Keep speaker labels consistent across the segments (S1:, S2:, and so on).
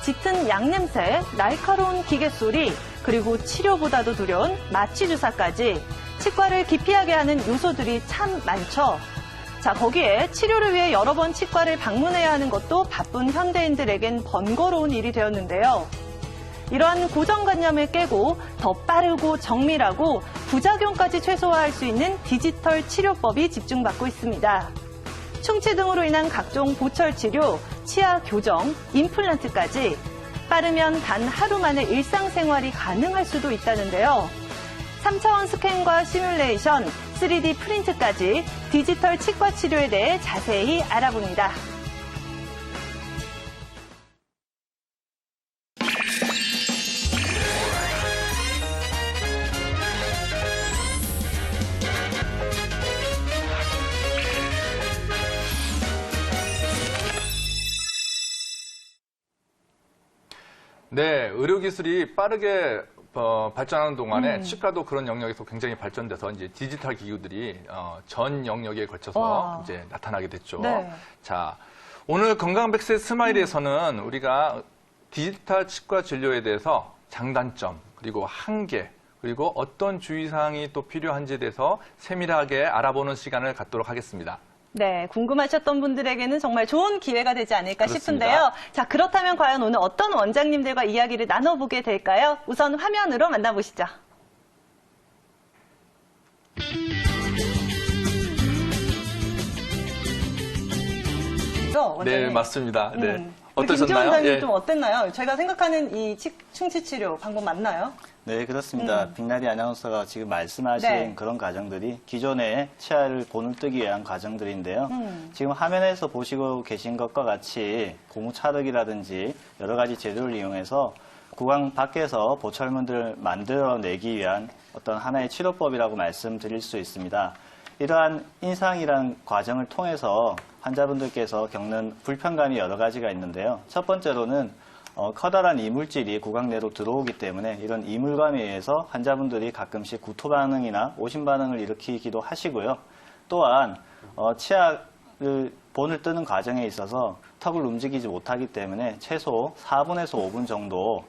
S1: 짙은 양냄새, 날카로운 기계 소리, 그리고 치료보다도 두려운 마취 주사까지 치과를 기피하게 하는 요소들이 참 많죠. 자, 거기에 치료를 위해 여러 번 치과를 방문해야 하는 것도 바쁜 현대인들에겐 번거로운 일이 되었는데요. 이러한 고정관념을 깨고 더 빠르고 정밀하고 부작용까지 최소화할 수 있는 디지털 치료법이 집중받고 있습니다. 충치 등으로 인한 각종 보철 치료, 치아 교정, 임플란트까지 빠르면 단 하루 만에 일상생활이 가능할 수도 있다는데요. 3차원 스캔과 시뮬레이션, 3D 프린트까지 디지털 치과 치료에 대해 자세히 알아봅니다.
S2: 네, 의료기술이 빠르게 발전하는 동안에 치과도 그런 영역에서 굉장히 발전돼서 이제 디지털 기구들이 전 영역에 걸쳐서 이제 나타나게 됐죠.
S1: 네.
S2: 자, 오늘 건강100세 스마일에서는 우리가 디지털 치과 진료에 대해서 장단점, 그리고 한계, 그리고 어떤 주의사항이 또 필요한지에 대해서 세밀하게 알아보는 시간을 갖도록 하겠습니다.
S1: 네, 궁금하셨던 분들에게는 정말 좋은 기회가 되지 않을까
S2: 그렇습니다.
S1: 싶은데요. 자, 그렇다면 과연 오늘 어떤 원장님들과 이야기를 나눠보게 될까요? 우선 화면으로 만나보시죠.
S2: 네, 맞습니다. 네.
S1: 우리 김지원
S2: 어떠셨나요?
S1: 원장님
S2: 예.
S1: 좀 어땠나요? 제가 생각하는 이 충치 치료 방법 맞나요?
S3: 네, 그렇습니다. 빅나리 아나운서가 지금 말씀하신
S1: 네.
S3: 그런 과정들이 기존의 치아를 본을 뜨기 위한 과정들인데요. 지금 화면에서 보시고 계신 것과 같이 고무 찰흙이라든지 여러 가지 재료를 이용해서 구강 밖에서 보철문들을 만들어내기 위한 어떤 하나의 치료법이라고 말씀드릴 수 있습니다. 이러한 인상이라는 과정을 통해서 환자분들께서 겪는 불편감이 여러 가지가 있는데요. 첫 번째로는 커다란 이물질이 구강 내로 들어오기 때문에 이런 이물감에 의해서 환자분들이 가끔씩 구토 반응이나 오심 반응을 일으키기도 하시고요. 또한 치아를 본을 뜨는 과정에 있어서 턱을 움직이지 못하기 때문에 최소 4분에서 5분 정도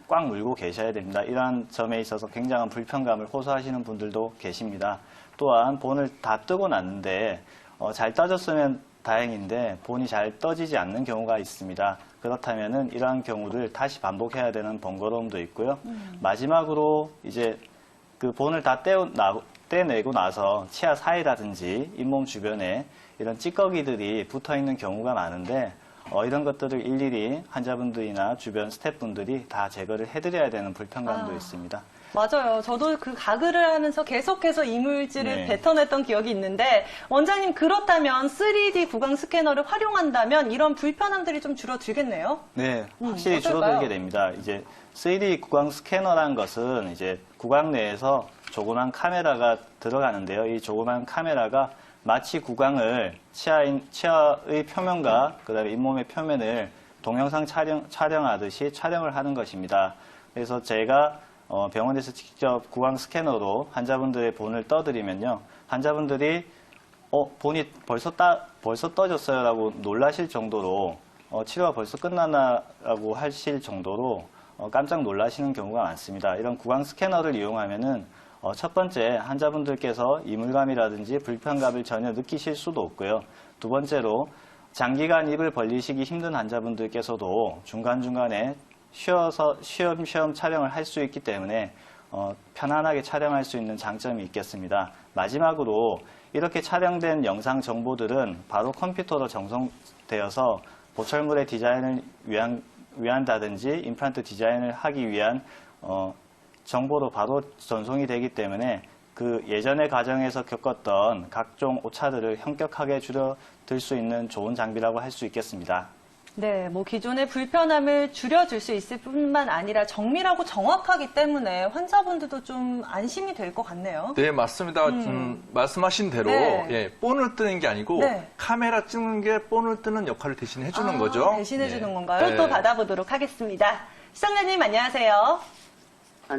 S3: 꽉 물고 계셔야 됩니다. 이러한 점에 있어서 굉장한 불편감을 호소하시는 분들도 계십니다. 또한 본을 다 뜨고 났는데 잘 떠졌으면 다행인데 본이 잘 떠지지 않는 경우가 있습니다. 그렇다면은 이러한 경우를 다시 반복해야 되는 번거로움도 있고요. 마지막으로 이제 그 본을 다 떼내고 나서 치아 사이라든지 잇몸 주변에 이런 찌꺼기들이 붙어 있는 경우가 많은데 이런 것들을 일일이 환자분들이나 주변 스태프분들이 다 제거를 해드려야 되는 불편감도 있습니다.
S1: 맞아요. 저도 그 가글을 하면서 계속해서 이물질을
S3: 네.
S1: 뱉어냈던 기억이 있는데 원장님 그렇다면 3D 구강 스캐너를 활용한다면 이런 불편함들이 좀 줄어들겠네요?
S3: 네, 확실히
S1: 어떨까요?
S3: 줄어들게 됩니다. 이제 3D 구강 스캐너라는 것은 이제 구강 내에서 조그만 카메라가 들어가는데요. 이 조그만 카메라가 마치 구강을 치아의 표면과 그다음에 잇몸의 표면을 동영상 촬영하듯이 촬영을 하는 것입니다. 그래서 제가 병원에서 직접 구강 스캐너로 환자분들의 본을 떠드리면요. 환자분들이 본이 벌써 떠졌어요 라고 놀라실 정도로 치료가 벌써 끝났나라고 하실 정도로 깜짝 놀라시는 경우가 많습니다. 이런 구강 스캐너를 이용하면은 첫 번째 환자분들께서 이물감이라든지 불편감을 전혀 느끼실 수도 없고요. 두 번째로 장기간 입을 벌리시기 힘든 환자분들께서도 중간중간에 쉬어서 쉬엄쉬엄 촬영을 할 수 있기 때문에 편안하게 촬영할 수 있는 장점이 있겠습니다. 마지막으로 이렇게 촬영된 영상 정보들은 바로 컴퓨터로 전송되어서 보철물의 디자인을 위한다든지 임플란트 디자인을 하기 위한 정보로 바로 전송이 되기 때문에 그 예전의 과정에서 겪었던 각종 오차들을 현격하게 줄여들 수 있는 좋은 장비라고 할 수 있겠습니다.
S1: 네, 뭐 기존의 불편함을 줄여줄 수 있을 뿐만 아니라 정밀하고 정확하기 때문에 환자분들도 좀 안심이 될 것 같네요.
S2: 네, 맞습니다. 말씀하신 대로
S1: 네.
S2: 예, 본을 뜨는 게 아니고
S1: 네.
S2: 카메라 찍는 게 본을 뜨는 역할을 대신 해주는 거죠.
S1: 대신해주는
S2: 네.
S1: 건가요?
S2: 네.
S1: 또 받아보도록 하겠습니다. 시청자님 안녕하세요.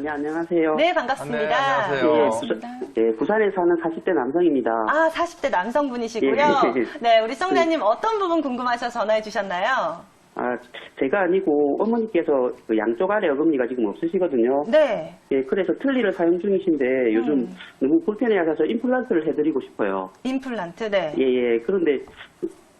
S4: 네, 안녕하세요.
S1: 네, 반갑습니다.
S2: 네, 안녕하세요.
S4: 부산에 사는 40대 남성입니다.
S1: 아, 40대 남성분이시고요.
S4: 예.
S1: 네, 우리 시청자님 어떤 부분 궁금하셔서 전화해 주셨나요?
S4: 아, 제가 아니고 어머니께서 그 양쪽 아래 어금니가 지금 없으시거든요.
S1: 네.
S4: 예, 그래서 틀니를 사용 중이신데 요즘 너무 불편해하셔서 임플란트를 해드리고 싶어요.
S1: 임플란트, 네.
S4: 예, 예. 그런데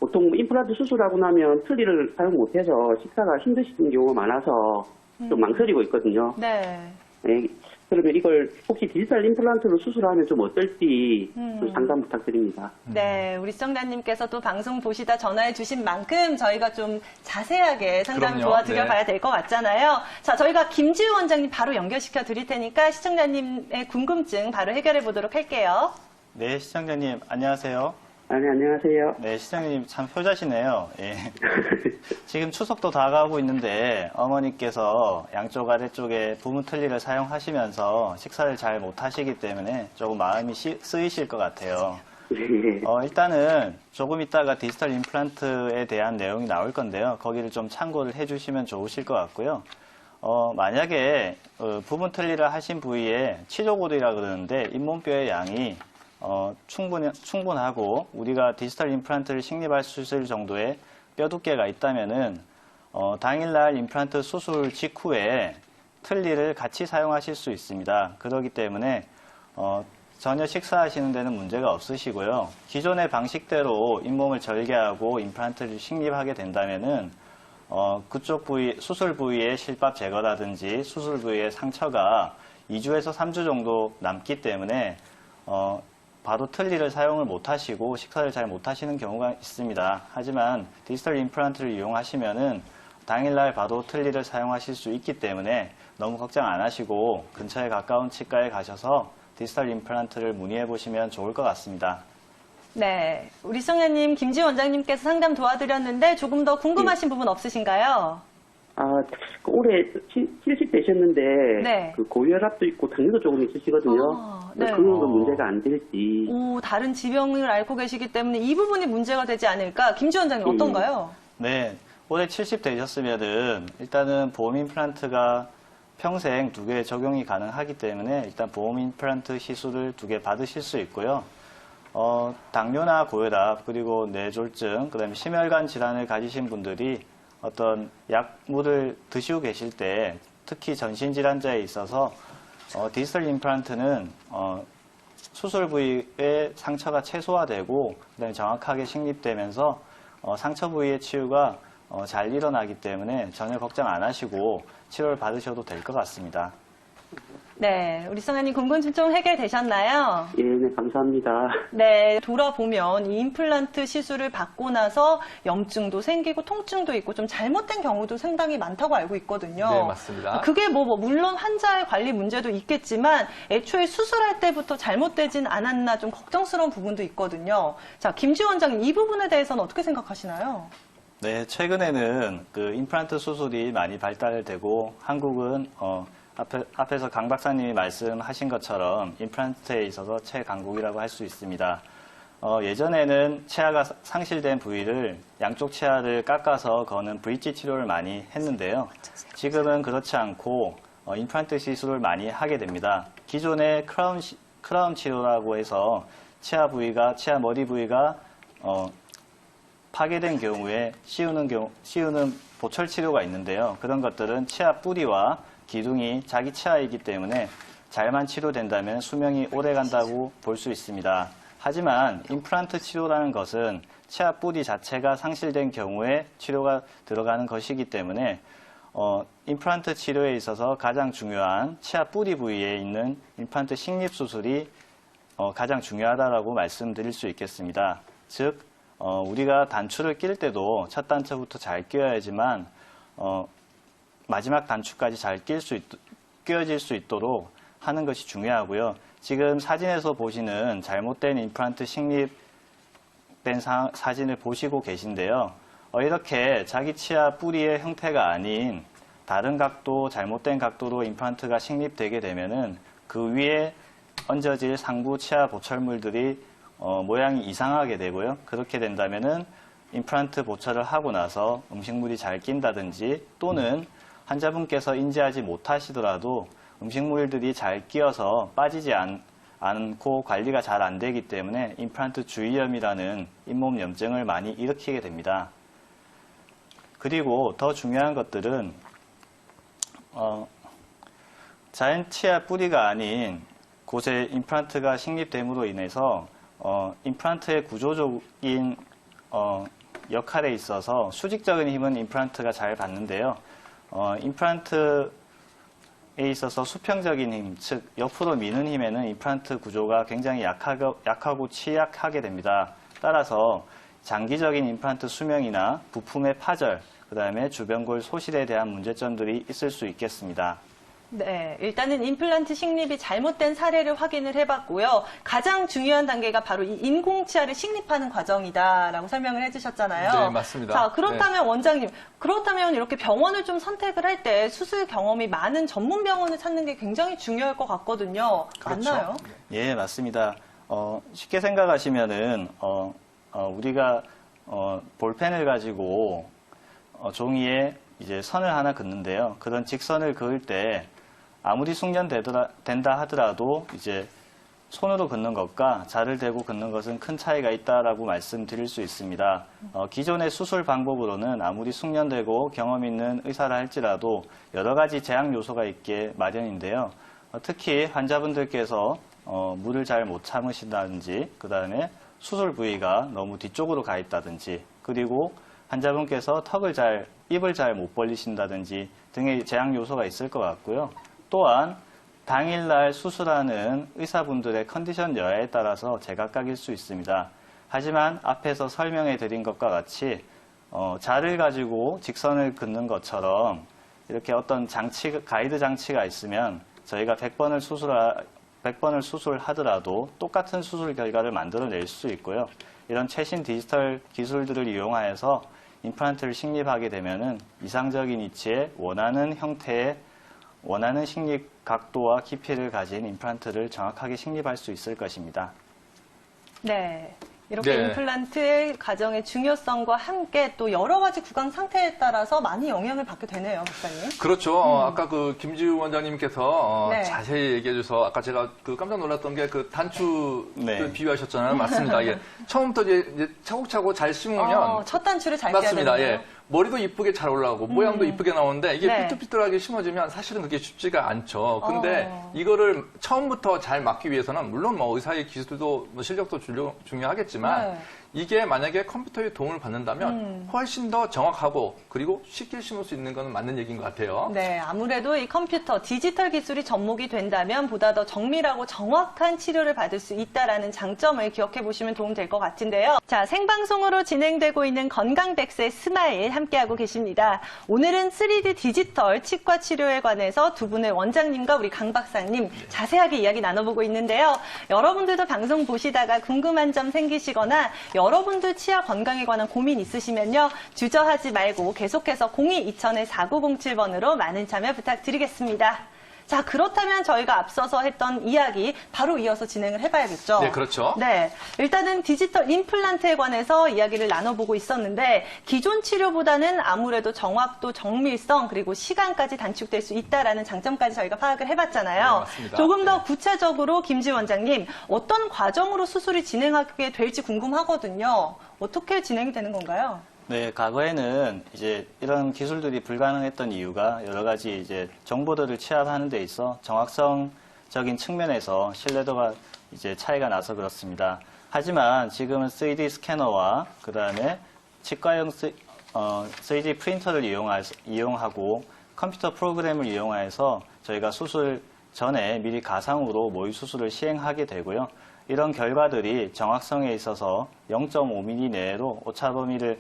S4: 보통 임플란트 수술하고 나면 틀니를 사용 못해서 식사가 힘드신 경우가 많아서 좀 망설이고 있거든요.
S1: 네.
S4: 예, 그러면 이걸 혹시 디지털 임플란트로 수술하면 좀 어떨지 좀 상담 부탁드립니다.
S1: 네, 우리 시청자님께서 또 방송 보시다 전화해 주신 만큼 저희가 좀 자세하게 상담
S2: 그럼요.
S1: 도와드려
S2: 네.
S1: 봐야 될 것 같잖아요. 자, 저희가 김지우 원장님 바로 연결시켜 드릴 테니까 시청자님의 궁금증 바로 해결해 보도록 할게요.
S3: 네, 시청자님 안녕하세요.
S4: 아니, 안녕하세요.
S3: 네, 시청자님 참 효자시네요. 예. 지금 추석도 다가오고 있는데 어머니께서 양쪽 아래쪽에 부분 틀니를 사용하시면서 식사를 잘 못하시기 때문에 조금 마음이 쓰이실 것 같아요.
S4: 예,
S3: 일단은 조금 있다가 디지털 임플란트에 대한 내용이 나올 건데요. 거기를 좀 참고를 해주시면 좋으실 것 같고요. 만약에 부분 틀니를 하신 부위에 치료골이라 그러는데 잇몸뼈의 양이 충분하고 우리가 디지털 임플란트를 식립할 수 있을 정도의 뼈 두께가 있다면은 당일날 임플란트 수술 직후에 틀니를 같이 사용하실 수 있습니다. 그렇기 때문에 전혀 식사하시는 데는 문제가 없으시고요. 기존의 방식대로 잇몸을 절개하고 임플란트를 식립하게 된다면은 그쪽 부위, 수술 부위의 실밥 제거라든지 수술 부위의 상처가 2주에서 3주 정도 남기 때문에 바로 틀니를 사용을 못하시고 식사를 잘 못하시는 경우가 있습니다. 하지만 디지털 임플란트를 이용하시면은 당일날 바로 틀니를 사용하실 수 있기 때문에 너무 걱정 안 하시고 근처에 가까운 치과에 가셔서 디지털 임플란트를 문의해 보시면 좋을 것 같습니다.
S1: 네, 우리 시청자님 김지우 원장님께서 상담 도와드렸는데 조금 더 궁금하신 부분 없으신가요?
S4: 아, 올해 70 되셨는데
S1: 네.
S4: 그 고혈압도 있고 당뇨도 조금 있으시거든요.
S1: 네.
S4: 그런 건 문제가 안 될지.
S1: 오, 다른 질병을 앓고 계시기 때문에 이 부분이 문제가 되지 않을까? 김지우 원장님 어떤가요?
S3: 네, 올해 70 되셨으면은 일단은 보험 임플란트가 평생 2개 적용이 가능하기 때문에 일단 보험 임플란트 시술을 2개 받으실 수 있고요. 당뇨나 고혈압, 그리고 뇌졸중, 그다음에 심혈관 질환을 가지신 분들이 어떤 약물을 드시고 계실 때 특히 전신질환자에 있어서 디지털 임플란트는 수술 부위의 상처가 최소화되고 그다음에 정확하게 식립되면서 상처 부위의 치유가 잘 일어나기 때문에 전혀 걱정 안 하시고 치료를 받으셔도 될 것 같습니다.
S1: 네, 우리 시청자님 궁금증 좀 해결되셨나요?
S4: 예, 네, 감사합니다.
S1: 네, 돌아보면 이 임플란트 시술을 받고 나서 염증도 생기고 통증도 있고 좀 잘못된 경우도 상당히 많다고 알고 있거든요.
S2: 네, 맞습니다.
S1: 그게 물론 환자의 관리 문제도 있겠지만 애초에 수술할 때부터 잘못되진 않았나 좀 걱정스러운 부분도 있거든요. 자, 김지우 원장님 이 부분에 대해서는 어떻게 생각하시나요?
S3: 네, 최근에는 그 임플란트 수술이 많이 발달되고 한국은 앞에서 강 박사님이 말씀하신 것처럼 임플란트에 있어서 최강국이라고 할 수 있습니다. 예전에는 치아가 상실된 부위를 양쪽 치아를 깎아서 거는 브릿지 치료를 많이 했는데요. 지금은 그렇지 않고 임플란트 시술을 많이 하게 됩니다. 기존의 크라운 치료라고 해서 치아 머리 부위가 파괴된 경우에 씌우는 보철 치료가 있는데요. 그런 것들은 치아 뿌리와 기둥이 자기 치아이기 때문에 잘만 치료된다면 수명이 오래 간다고 볼 수 있습니다. 하지만 임플란트 치료라는 것은 치아 뿌리 자체가 상실된 경우에 치료가 들어가는 것이기 때문에 임플란트 치료에 있어서 가장 중요한 치아 뿌리 부위에 있는 임플란트 식립 수술이 가장 중요하다고 말씀드릴 수 있겠습니다. 즉 우리가 단추를 낄 때도 첫 단추부터 잘 끼워야지만 마지막 단추까지 잘 끼워질 수 있도록 하는 것이 중요하고요. 지금 사진에서 보시는 잘못된 임플란트 식립된 사진을 보시고 계신데요. 이렇게 자기 치아 뿌리의 형태가 아닌 다른 각도, 잘못된 각도로 임플란트가 식립되게 되면은 그 위에 얹어질 상부 치아 보철물들이 모양이 이상하게 되고요. 그렇게 된다면은 임플란트 보철을 하고 나서 음식물이 잘 낀다든지 또는 환자분께서 인지하지 못하시더라도 음식물들이 잘 끼어서 빠지지 않고 관리가 잘 안 되기 때문에 임플란트 주위염이라는 잇몸 염증을 많이 일으키게 됩니다. 그리고 더 중요한 것들은 자연 치아 뿌리가 아닌 곳에 임플란트가 식립됨으로 인해서 임플란트의 구조적인 역할에 있어서 수직적인 힘은 임플란트가 잘 받는데요. 임플란트에 있어서 수평적인 힘, 즉 옆으로 미는 힘에는 임플란트 구조가 굉장히 약하고 취약하게 됩니다. 따라서 장기적인 임플란트 수명이나 부품의 파절, 그 다음에 주변골 소실에 대한 문제점들이 있을 수 있겠습니다.
S1: 네, 일단은 임플란트 식립이 잘못된 사례를 확인을 해봤고요. 가장 중요한 단계가 바로 이 인공치아를 식립하는 과정이다라고 설명을 해주셨잖아요.
S2: 네, 맞습니다.
S1: 자, 그렇다면 원장님, 그렇다면 이렇게 병원을 좀 선택을 할 때 수술 경험이 많은 전문 병원을 찾는 게 굉장히 중요할 것 같거든요.
S2: 그렇죠.
S1: 맞나요?
S3: 예, 맞습니다. 쉽게 생각하시면은 우리가 볼펜을 가지고 종이에 이제 선을 하나 긋는데요. 그런 직선을 그을 때 아무리 숙련된다 하더라도 이제 손으로 긋는 것과 자를 대고 긋는 것은 큰 차이가 있다라고 말씀드릴 수 있습니다. 기존의 수술 방법으로는 아무리 숙련되고 경험 있는 의사라 할지라도 여러 가지 제약 요소가 있게 마련인데요. 특히 환자분들께서 물을 잘 못 참으신다든지, 그 다음에 수술 부위가 너무 뒤쪽으로 가 있다든지, 그리고 환자분께서 입을 잘 못 벌리신다든지 등의 제약 요소가 있을 것 같고요. 또한 당일날 수술하는 의사분들의 컨디션 여하에 따라서 제각각일 수 있습니다. 하지만 앞에서 설명해 드린 것과 같이 자를 가지고 직선을 긋는 것처럼 이렇게 어떤 가이드 장치가 있으면 저희가 100번을 수술하더라도 똑같은 수술 결과를 만들어낼 수 있고요. 이런 최신 디지털 기술들을 이용하여서 임플란트를 식립하게 되면은 이상적인 위치에 원하는 형태의 원하는 식립 각도와 깊이를 가진 임플란트를 정확하게 식립할 수 있을 것입니다.
S1: 네. 이렇게
S2: 네.
S1: 임플란트의 과정의 중요성과 함께 또 여러 가지 구강 상태에 따라서 많이 영향을 받게 되네요, 박사님.
S2: 그렇죠. 아까 그 김지우 원장님께서
S1: 네.
S2: 자세히 얘기해 주셔서 아까 제가 그 깜짝 놀랐던 게 그 단추
S3: 네.
S2: 비유하셨잖아요. 맞습니다. 예. 처음부터 이제 차곡차곡 잘 심으면
S1: 첫 단추를 잘 껴야
S2: 맞습니다.
S1: 되는데요.
S2: 예. 머리도 이쁘게 잘 올라오고 모양도 이쁘게 나오는데 이게
S1: 네.
S2: 삐뚤삐뚤하게 심어지면 사실은 그게 쉽지가 않죠. 근데 이거를 처음부터 잘 막기 위해서는 물론 뭐 의사의 기술도 뭐 실력도 중요하겠지만
S1: 네.
S2: 이게 만약에 컴퓨터의 도움을 받는다면 훨씬 더 정확하고 그리고 쉽게 심을 수 있는 건 맞는 얘기인 것 같아요.
S1: 네, 아무래도 이 컴퓨터, 디지털 기술이 접목이 된다면 보다 더 정밀하고 정확한 치료를 받을 수 있다는 장점을 기억해 보시면 도움 될 것 같은데요. 자, 생방송으로 진행되고 있는 건강백세 스마일 함께하고 계십니다. 오늘은 3D 디지털 치과 치료에 관해서 두 분의 원장님과 우리 강 박사님 자세하게 이야기 나눠보고 있는데요. 여러분들도 방송 보시다가 궁금한 점 생기시거나 여러분들 치아 건강에 관한 고민 있으시면요. 주저하지 말고 계속해서 02-2000-4907번으로 많은 참여 부탁드리겠습니다. 자, 그렇다면 저희가 앞서서 했던 이야기 바로 이어서 진행을 해봐야겠죠?
S2: 네, 그렇죠.
S1: 네, 일단은 디지털 임플란트에 관해서 이야기를 나눠보고 있었는데 기존 치료보다는 아무래도 정확도, 정밀성, 그리고 시간까지 단축될 수 있다는 장점까지 저희가 파악을 해봤잖아요.
S2: 네, 맞습니다.
S1: 조금 더
S2: 네.
S1: 구체적으로 김지 원장님, 어떤 과정으로 수술이 진행하게 될지 궁금하거든요. 어떻게 진행이 되는 건가요?
S3: 네, 과거에는 이제 이런 기술들이 불가능했던 이유가 여러 가지 이제 정보들을 취합하는 데 있어 정확성적인 측면에서 신뢰도가 이제 차이가 나서 그렇습니다. 하지만 지금은 3D 스캐너와 그 다음에 치과용 3D 프린터를 이용하고 컴퓨터 프로그램을 이용해서 저희가 수술 전에 미리 가상으로 모의 수술을 시행하게 되고요. 이런 결과들이 정확성에 있어서 0.5mm 내로 오차 범위를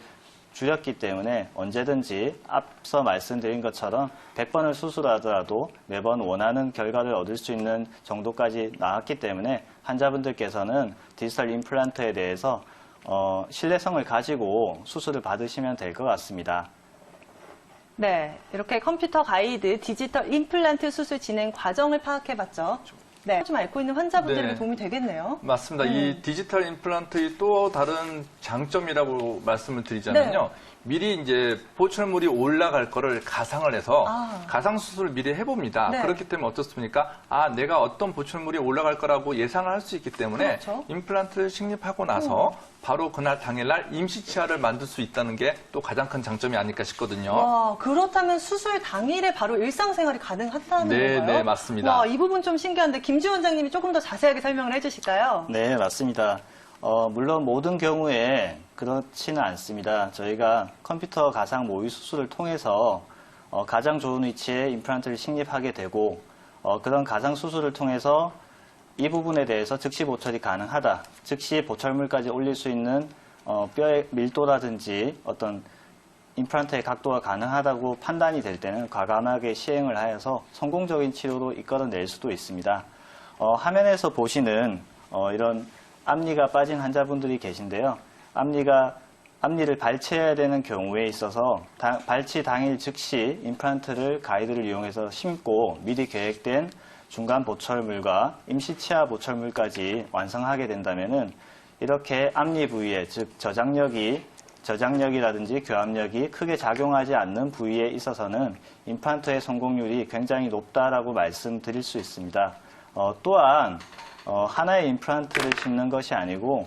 S3: 줄였기 때문에 언제든지 앞서 말씀드린 것처럼 100번을 수술하더라도 매번 원하는 결과를 얻을 수 있는 정도까지 나왔기 때문에 환자분들께서는 디지털 임플란트에 대해서 신뢰성을 가지고 수술을 받으시면 될 것 같습니다.
S1: 네, 이렇게 컴퓨터 가이드 디지털 임플란트 수술 진행 과정을 파악해봤죠. 네, 좀 앓고 있는 환자분들에게
S2: 네.
S1: 도움이 되겠네요.
S2: 맞습니다. 이 디지털 임플란트의 또 다른 장점이라고 말씀을 드리자면요. 미리 이제 보철물이 올라갈 거를 가상을 해서
S1: 아.
S2: 가상 수술을 미리 해봅니다.
S1: 네.
S2: 그렇기 때문에 어떻습니까? 아, 내가 어떤 보철물이 올라갈 거라고 예상을 할 수 있기 때문에
S1: 그렇죠.
S2: 임플란트를 식립하고 나서 바로 그날 당일날 임시 치아를 만들 수 있다는 게 또 가장 큰 장점이 아닐까 싶거든요.
S1: 와, 그렇다면 수술 당일에 바로 일상생활이 가능하다는
S2: 네,
S1: 건가요?
S2: 네, 맞습니다.
S1: 와, 이 부분 좀 신기한데 김지 원장님이 조금 더 자세하게 설명을 해주실까요?
S3: 네, 맞습니다. 물론 모든 경우에 그렇지는 않습니다. 저희가 컴퓨터 가상 모의 수술을 통해서 가장 좋은 위치에 임플란트를 식립하게 되고 그런 가상 수술을 통해서 이 부분에 대해서 즉시 보철이 가능하다. 즉시 보철물까지 올릴 수 있는 뼈의 밀도라든지 어떤 임플란트의 각도가 가능하다고 판단이 될 때는 과감하게 시행을 하여서 성공적인 치료로 이끌어낼 수도 있습니다. 화면에서 보시는 이런 앞니가 빠진 환자분들이 계신데요. 앞니를 발치해야 되는 경우에 있어서 발치 당일 즉시 임플란트를 가이드를 이용해서 심고 미리 계획된 중간 보철물과 임시 치아 보철물까지 완성하게 된다면은 이렇게 앞니 부위에 즉 저장력이라든지 교합력이 크게 작용하지 않는 부위에 있어서는 임플란트의 성공률이 굉장히 높다라고 말씀드릴 수 있습니다. 또한 하나의 임플란트를 심는 것이 아니고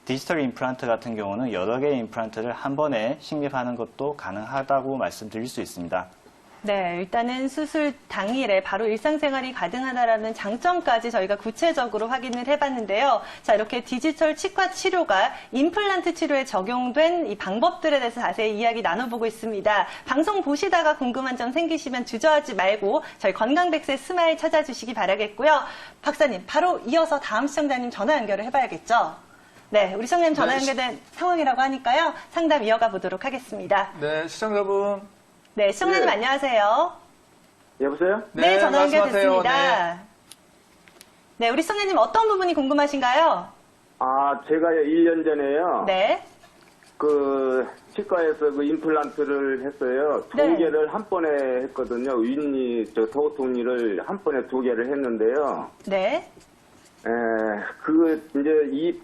S3: 디지털 임플란트 같은 경우는 여러 개의 임플란트를 한 번에 식립하는 것도 가능하다고 말씀드릴 수 있습니다.
S1: 네, 일단은 수술 당일에 바로 일상생활이 가능하다라는 장점까지 저희가 구체적으로 확인을 해봤는데요. 자, 이렇게 디지털 치과 치료가 임플란트 치료에 적용된 이 방법들에 대해서 자세히 이야기 나눠보고 있습니다. 방송 보시다가 궁금한 점 생기시면 주저하지 말고 저희 건강백세 스마일 찾아주시기 바라겠고요. 박사님, 바로 이어서 다음 시청자님 전화 연결을 해봐야겠죠? 네, 우리 시청자님 전화 연결된 상황이라고 하니까요. 상담 이어가 보도록 하겠습니다.
S2: 네, 시청자분.
S1: 네, 시청자님
S4: 네.
S1: 안녕하세요.
S4: 여보세요?
S1: 네, 전화
S2: 말씀하세요.
S1: 연결됐습니다. 네, 우리 시청자님 어떤 부분이 궁금하신가요?
S4: 아, 제가 1년 전에요.
S1: 네.
S4: 그 치과에서 그 임플란트를 했어요. 두
S1: 네.
S4: 개를 한 번에 했거든요. 윗니, 도통니를 한 번에 두 개를 했는데요.
S1: 네.
S4: 이제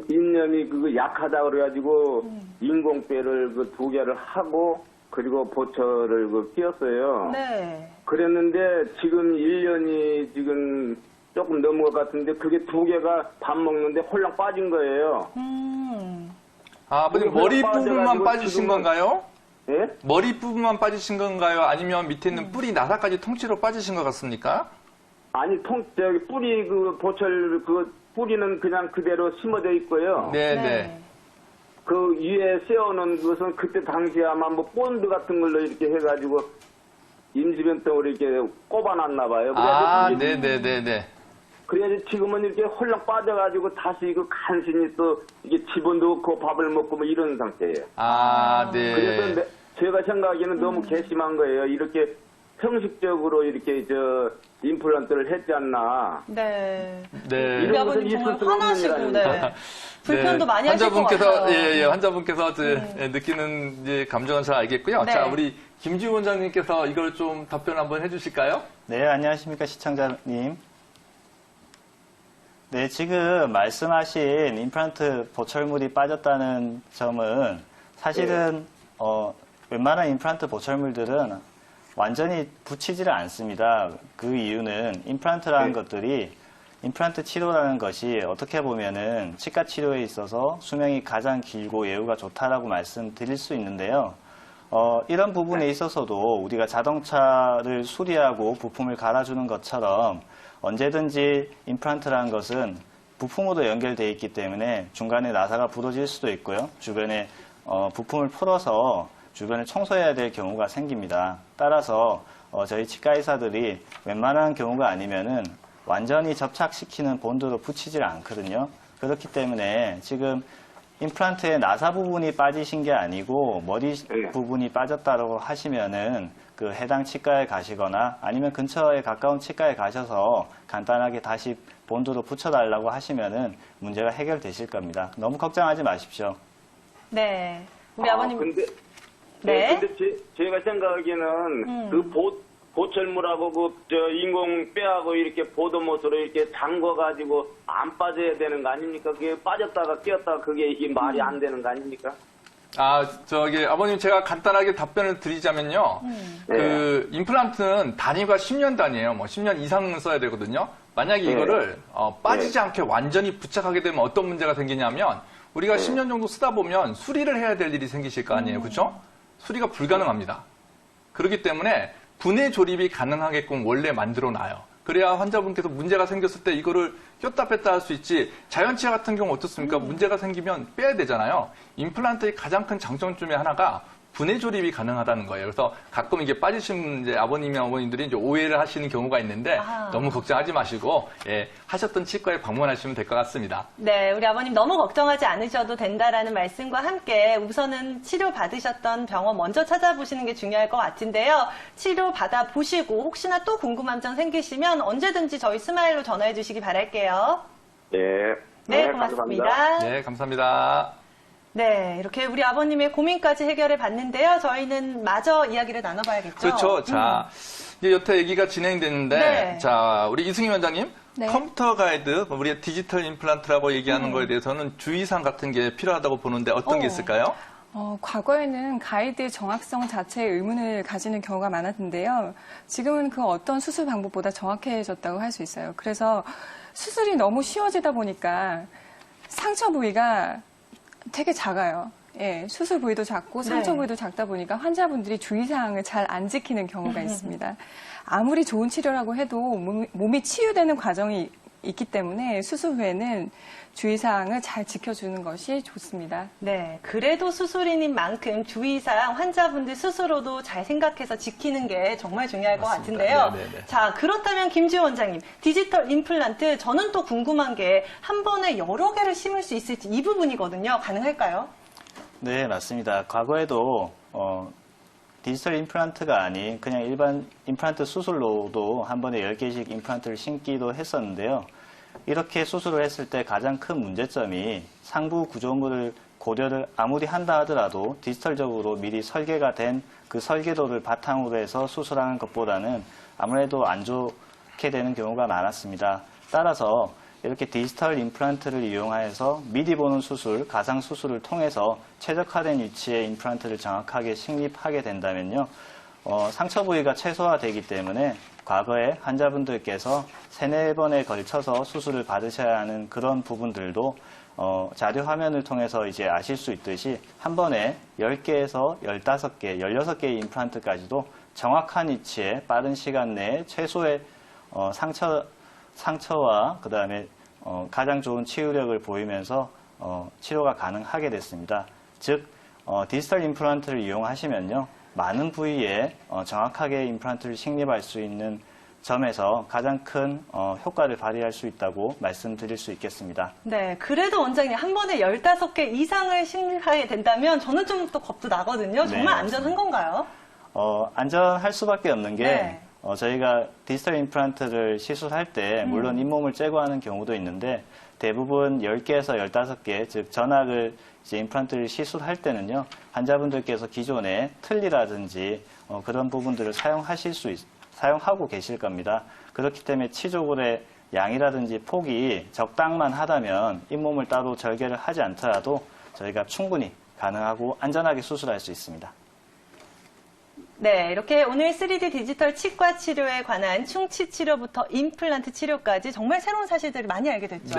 S4: 인염이 그거 약하다 그래가지고 인공뼈를 그 두 개를 하고 그리고 보철을 그 끼웠어요.
S1: 네.
S4: 그랬는데 지금 1년이 지금 조금 넘은 것 같은데 그게 두 개가 밥 먹는데 홀랑 빠진 거예요.
S2: 아, 아버님
S4: 그게
S2: 머리
S4: 빠져가지고
S2: 부분만 빠지신
S4: 지금은-
S2: 건가요?
S4: 예?
S2: 머리 부분만 빠지신 건가요? 아니면 밑에 있는 뿌리 나사까지 통째로 빠지신 것 같습니까?
S4: 아니 뿌리 그 보철 그 뿌리는 그냥 그대로 심어져 있고요.
S2: 네.
S4: 그 위에 세워놓은 것은 그때 당시에 아마 뭐 본드 같은 걸로 이렇게 해가지고 임시변병으로 이렇게 꼽아놨나 봐요.
S2: 아,
S4: 그래가지고
S2: 네네네네.
S4: 그래야지 지금은 이렇게 홀랑 빠져가지고 다시 그 간신히 또 이게 집어넣고 밥을 먹고 뭐 이런 상태예요.
S2: 아, 네.
S4: 그래서 제가 생각하기에는 너무 괘씸한 거예요. 이렇게 형식적으로 이렇게 임플란트를 했지 않나.
S1: 네.
S2: 네.
S1: 우리
S4: 이런
S1: 아버님
S4: 것은
S1: 정말
S4: 있을 수
S1: 화나시고,
S4: 없는
S1: 네.
S4: 일이라니까.
S1: 불편도 많이 하실 것 같아요.
S2: 환자분께서 느끼는 이제 감정은 잘 알겠고요.
S1: 네.
S2: 자, 우리 김지우 원장님께서 이걸 좀 답변 한번 해주실까요?
S3: 네, 안녕하십니까, 시청자님. 네, 지금 말씀하신 임플란트 보철물이 빠졌다는 점은 사실은 웬만한 임플란트 보철물들은 완전히 붙이지를 않습니다. 그 이유는 임플란트라는 것들이 임플란트 치료라는 것이 어떻게 보면은 치과 치료에 있어서 수명이 가장 길고 예후가 좋다라고 말씀드릴 수 있는데요. 이런 부분에 있어서도 우리가 자동차를 수리하고 부품을 갈아주는 것처럼 언제든지 임플란트라는 것은 부품으로 연결되어 있기 때문에 중간에 나사가 부러질 수도 있고요. 주변에 부품을 풀어서 주변을 청소해야 될 경우가 생깁니다. 따라서 저희 치과 의사들이 웬만한 경우가 아니면은 완전히 접착시키는 본드로 붙이질 않거든요. 그렇기 때문에 지금 임플란트의 나사 부분이 빠지신 게 아니고 머리 부분이 빠졌다고 하시면은 그 해당 치과에 가시거나 아니면 근처에 가까운 치과에 가셔서 간단하게 다시 본드로 붙여달라고 하시면은 문제가 해결되실 겁니다. 너무 걱정하지 마십시오.
S1: 네. 우리 아버님.
S4: 근데
S1: 네.
S4: 근데 제가 생각하기에는 그 보철물하고 인공뼈하고 이렇게 보도못으로 이렇게 잠궈가지고 안 빠져야 되는 거 아닙니까? 그게 빠졌다가 끼었다가 그게 이게 말이 안 되는 거 아닙니까?
S2: 아버님 제가 간단하게 답변을 드리자면요. 그 임플란트는 단위가 10년 단위예요. 뭐 10년 이상 써야 되거든요. 만약에 이거를 빠지지 않게 완전히 부착하게 되면 어떤 문제가 생기냐면 우리가 10년 정도 쓰다 보면 수리를 해야 될 일이 생기실 거 아니에요. 그렇죠? 수리가 불가능합니다. 그렇기 때문에 분해 조립이 가능하게끔 원래 만들어 놔요. 그래야 환자분께서 문제가 생겼을 때 이거를 꼈다 뺐다 할 수 있지. 자연치아 같은 경우 어떻습니까? 문제가 생기면 빼야 되잖아요. 임플란트의 가장 큰 장점 중에 하나가 분해 조립이 가능하다는 거예요. 그래서 가끔 이게 빠지신 이제 아버님이나 어머님들이 이제 오해를 하시는 경우가 있는데 너무 걱정하지 마시고 하셨던 치과에 방문하시면 될 것 같습니다.
S1: 네, 우리 아버님 너무 걱정하지 않으셔도 된다라는 말씀과 함께 우선은 치료 받으셨던 병원 먼저 찾아보시는 게 중요할 것 같은데요. 치료 받아보시고 혹시나 또 궁금한 점 생기시면 언제든지 저희 스마일로 전화해 주시기 바랄게요.
S4: 네,
S1: 고맙습니다.
S2: 네, 감사합니다.
S1: 네, 이렇게 우리 아버님의 고민까지 해결해 봤는데요. 저희는 마저 이야기를 나눠봐야겠죠.
S2: 그렇죠. 자, 이제 여태 얘기가 진행됐는데,
S1: 네.
S2: 자, 우리 이승희 원장님,
S5: 네.
S2: 컴퓨터 가이드, 우리 디지털 임플란트라고 얘기하는 거에 대해서는 주의사항 같은 게 필요하다고 보는데 어떤 게 있을까요?
S5: 과거에는 가이드의 정확성 자체에 의문을 가지는 경우가 많았는데요. 지금은 그 어떤 수술 방법보다 정확해졌다고 할 수 있어요. 그래서 수술이 너무 쉬워지다 보니까 상처 부위가 되게 작아요. 예, 수술 부위도 작고 상처
S1: 네.
S5: 부위도 작다 보니까 환자분들이 주의사항을 잘 안 지키는 경우가 있습니다. 아무리 좋은 치료라고 해도 몸이 치유되는 과정이 있기 때문에 수술 후에는 주의사항을 잘 지켜주는 것이 좋습니다.
S1: 네, 그래도 수술인인 만큼 주의사항 환자분들 스스로도 잘 생각해서 지키는 게 정말 중요할
S2: 맞습니다.
S1: 것 같은데요.
S2: 네네네.
S1: 자, 그렇다면 김지호 원장님, 디지털 임플란트 저는 또 궁금한 게 한 번에 여러 개를 심을 수 있을지 이 부분이거든요. 가능할까요?
S3: 네, 맞습니다. 과거에도 디지털 임플란트가 아닌 그냥 일반 임플란트 수술로도 한 번에 10개씩 임플란트를 심기도 했었는데요. 이렇게 수술을 했을 때 가장 큰 문제점이 상부 구조물을 고려를 아무리 한다 하더라도 디지털적으로 미리 설계가 된 그 설계도를 바탕으로 해서 수술하는 것보다는 아무래도 안 좋게 되는 경우가 많았습니다. 따라서 이렇게 디지털 임플란트를 이용하여서 미리 보는 수술, 가상 수술을 통해서 최적화된 위치의 임플란트를 정확하게 식립하게 된다면요. 상처 부위가 최소화되기 때문에 과거에 환자분들께서 3-4번에 걸쳐서 수술을 받으셔야 하는 그런 부분들도 자료 화면을 통해서 이제 아실 수 있듯이 한 번에 10개에서 15개, 16개의 임플란트까지도 정확한 위치에 빠른 시간 내에 최소의 상처와 그 다음에 가장 좋은 치유력을 보이면서 치료가 가능하게 됐습니다. 즉 디지털 임플란트를 이용하시면요. 많은 부위에 정확하게 임플란트를 식립할 수 있는 점에서 가장 큰 효과를 발휘할 수 있다고 말씀드릴 수 있겠습니다.
S1: 네, 그래도 원장님 한 번에 15개 이상을 식립하게 된다면 저는 좀 또 겁도 나거든요. 정말
S3: 네,
S1: 안전한 건가요?
S3: 안전할 수밖에 없는 게
S1: 네.
S3: 저희가 디지털 임플란트를 시술할 때 물론 잇몸을 제거하는 경우도 있는데 대부분 10개에서 15개, 즉 전악을 이제 임플란트를 시술할 때는요. 환자분들께서 기존에 틀니라든지 그런 부분들을 사용하고 계실 겁니다. 그렇기 때문에 치조골의 양이라든지 폭이 적당만 하다면 잇몸을 따로 절개를 하지 않더라도 저희가 충분히 가능하고 안전하게 수술할 수 있습니다.
S1: 네, 이렇게 오늘 3D 디지털 치과 치료에 관한 충치 치료부터 임플란트 치료까지 정말 새로운 사실들을 많이 알게 됐죠.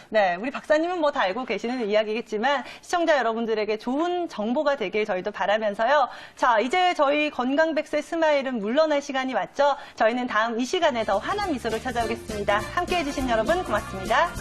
S2: 네.
S1: 우리 박사님은 뭐 다 알고 계시는 이야기겠지만 시청자 여러분들에게 좋은 정보가 되길 저희도 바라면서요. 자, 이제 저희 건강백세 스마일은 물러날 시간이 왔죠. 저희는 다음 이 시간에 더 환한 미소로 찾아오겠습니다. 함께해 주신 여러분 고맙습니다.